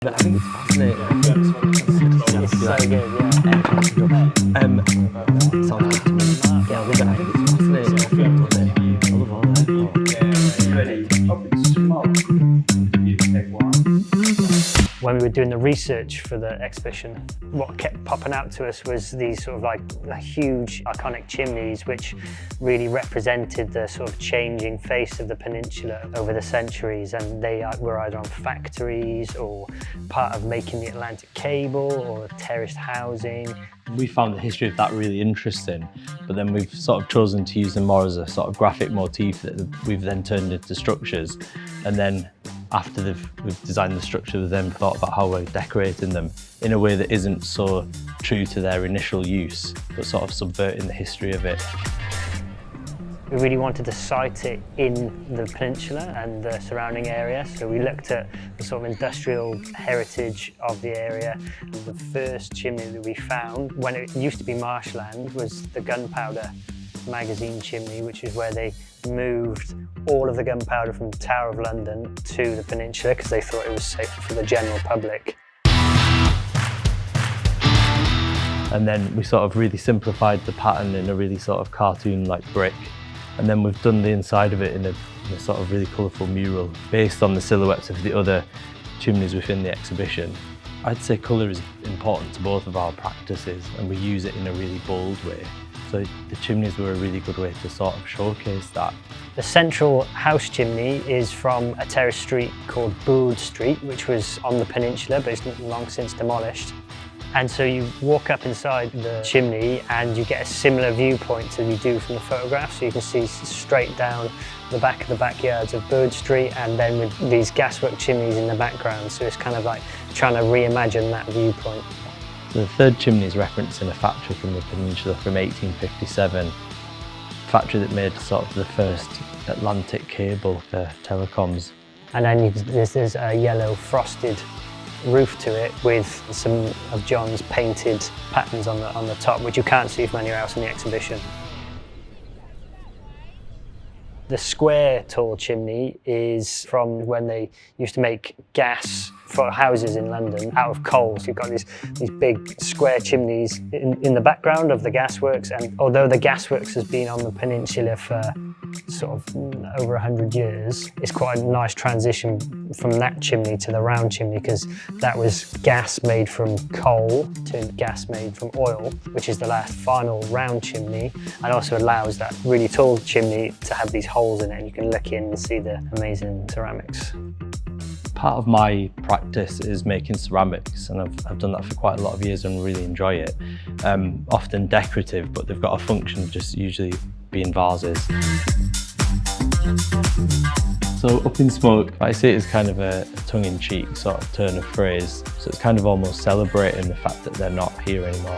But I think it's fascinating. It's so good, yeah. Sounds good to me. Yeah, but I think it's fascinating. I love all that. Ready? Open smoke. You take one. When we were doing the research for the exhibition, what kept popping out to us was these sort of like huge iconic chimneys which really represented the sort of changing face of the peninsula over the centuries, and they were either on factories or part of making the Atlantic cable or terraced housing. We found the history of that really interesting, but then we've sort of chosen to use them more as a sort of graphic motif that we've then turned into structures. And then after we've designed the structure, we've then thought about how we're decorating them in a way that isn't so true to their initial use, but sort of subverting the history of it. We really wanted to site it in the peninsula and the surrounding area, so we looked at the sort of industrial heritage of the area. The first chimney that we found, when it used to be marshland, was the gunpowder magazine chimney, which is where they moved all of the gunpowder from the Tower of London to the peninsula because they thought it was safe for the general public. And then we sort of really simplified the pattern in a really sort of cartoon-like brick. And then we've done the inside of it in a sort of really colourful mural based on the silhouettes of the other chimneys within the exhibition. I'd say colour is important to both of our practices, and we use it in a really bold way. So the chimneys were a really good way to sort of showcase that. The central house chimney is from a terrace street called Bould Street, which was on the peninsula, but it's long since demolished. And so you walk up inside the chimney and you get a similar viewpoint to you do from the photograph. So you can see straight down the back of the backyards of Bould Street, and then with these gaswork chimneys in the background. So it's kind of like trying to reimagine that viewpoint. The third chimney is referencing a factory from the peninsula from 1857, a factory that made sort of the first Atlantic cable for telecoms. And then there's a yellow frosted roof to it with some of John's painted patterns on the top, which you can't see from anywhere else in the exhibition. The square tall chimney is from when they used to make gas for houses in London out of coal. So you've got these big square chimneys in the background of the gasworks, and although the gasworks has been on the peninsula for sort of over 100 years, it's quite a nice transition from that chimney to the round chimney, because that was gas made from coal to gas made from oil, which is the last final round chimney, and also allows that really tall chimney to have these holes in it, and you can look in and see the amazing ceramics. Part of my practice is making ceramics, and I've done that for quite a lot of years and really enjoy it. Often decorative, but they've got a function of just usually being vases. So Up in Smoke, I see it as kind of a tongue-in-cheek sort of turn of phrase. So it's kind of almost celebrating the fact that they're not here anymore.